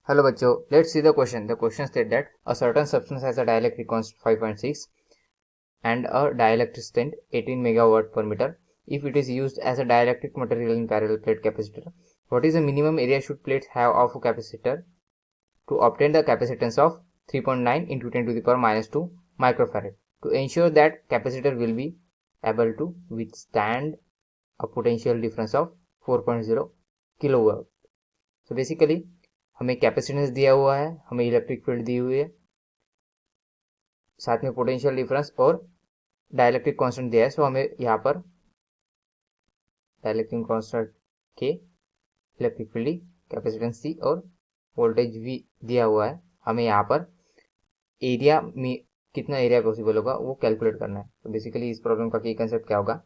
Hello bachcho, let's see the question. The question states that a certain substance has a dielectric constant 5.6 and a dielectric strength 18 megawatt per meter. If it is used as a dielectric material in parallel plate capacitor, what is the minimum area should plates have of a capacitor to obtain the capacitance of 3.9 into 10 to the power minus 2 microfarad to ensure that capacitor will be able to withstand a potential difference of 4.0 kilowatt. So basically हमें capacitance दिया हुआ है, हमें electric field दी हुई है, साथ में potential difference और डाइलेक्ट्रिक कांस्टेंट दिया है. सो हमें यहाँ पर डाइलेक्ट्रिक कांस्टेंट के इलेक्ट्रिक फील्ड कैपेसिटेंस सी और वोल्टेज वी दिया हुआ है. हमें यहाँ पर एरिया में कितना एरिया पॉसिबल होगा वो कैलकुलेट करना है. तो बेसिकली इस प्रॉब्लम का की कंसेप्ट क्या होगा,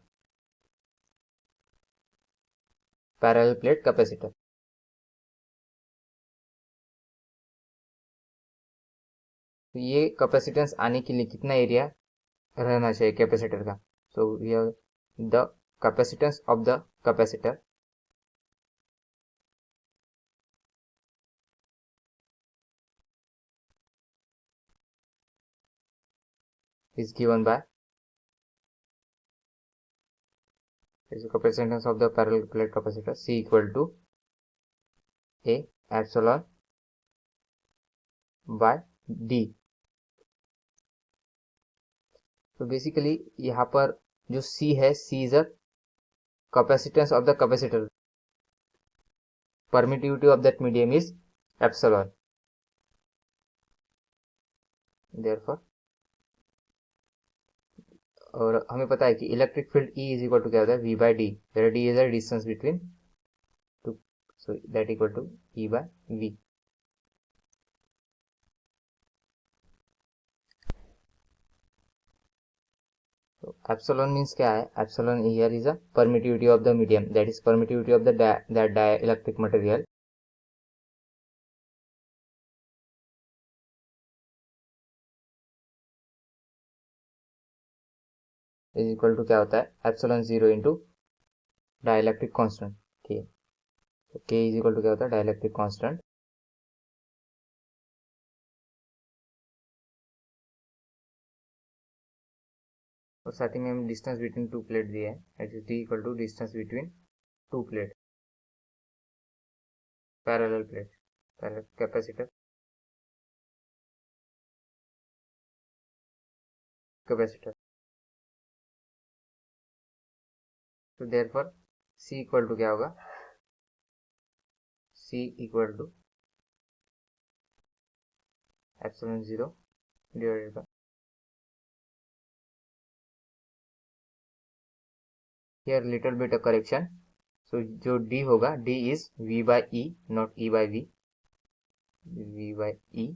पैरेलल प्लेट कैपेसिटर. तो ये कैपेसिटेंस आने के लिए कितना एरिया रहना चाहिए कैपेसिटर का. So we have the capacitance of the capacitor is given by is the capacitance of the parallel plate capacitor C equal to A epsilon by D. तो बेसिकली यहाँ पर जो C है, C is a capacitance of the capacitor, permittivity of that medium is epsilon. Therefore और हमें पता है कि electric field E is equal to क्या होता है, V by D, where D is the distance between two, so that equal to E by V. So epsilon means क्या है, epsilon here is a permittivity of the medium, that is permittivity of the that dielectric material is equal to क्या होता है, epsilon 0 into dielectric constant K. तो K is equal to क्या होता है, dielectric constant. और साथ ही में हम डिस्टेंस बिटवीन टू प्लेट दिया है, it is D equal to distance between two plate parallel plate capacitor capacitor. तो देयरफॉर C इक्वल टू क्या होगा, C equal to epsilon 0 divided by, here little bit of correction. So जो D होगा, D is V by E not E by V, V by E.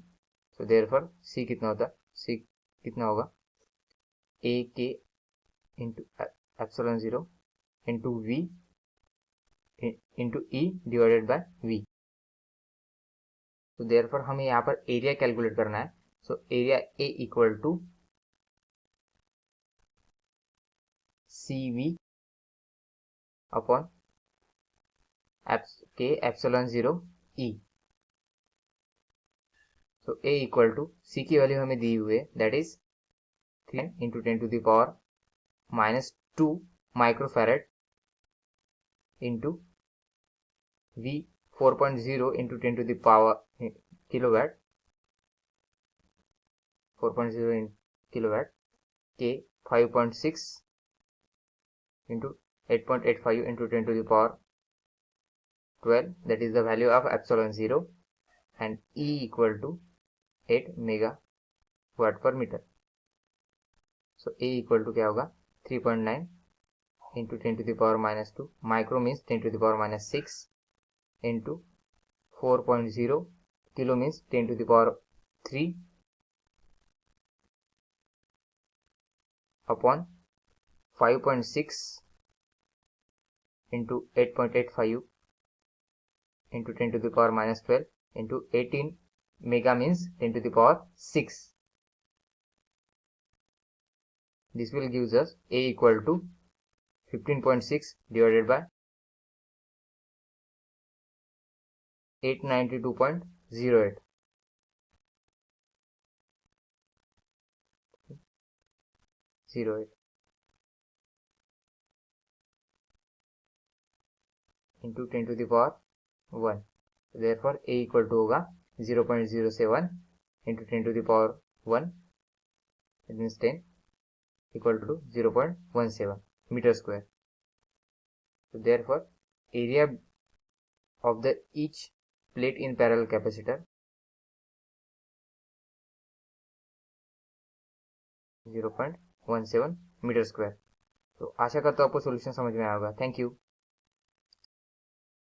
So therefore C कितना होता है, C कितना होगा, A K into epsilon 0 into V into E divided by V. तो therefore हमें यहाँ पर एरिया कैलकुलेट करना है. So area A equal to CV upon K epsilon 0 E. So A equal to C की वैल्यू हमें दी हुई है, that is 3 into 10 to the power minus 2 microfarad into V 4.0 into 10 to the power kilowatt, 4.0 in kilowatt, K 5.6 into 8.85 into 10 to the power 12, that is the value of epsilon 0, and E equal to 8 megawatt per meter. So A equal to क्या होगा, 3.9 into 10 to the power minus 2 micro means 10 to the power minus 6 into 4.0 kilo means 10 to the power 3 upon 5.6 into 8.85 into 10 to the power minus 12 into 18 mega means 10 to the power 6. This will gives us A equal to 15.6 divided by 892.6 0.08 0.8 into 10 to the power 1. Therefore A equal to होगा 0.07 into 10 to the power 1, it means 10 equal to 0.17 meter square. So therefore area of the each plate in parallel capacitor 0.17 meter square. तो आशा करता हूँ आपको solution समझ में आया होगा. Thank you.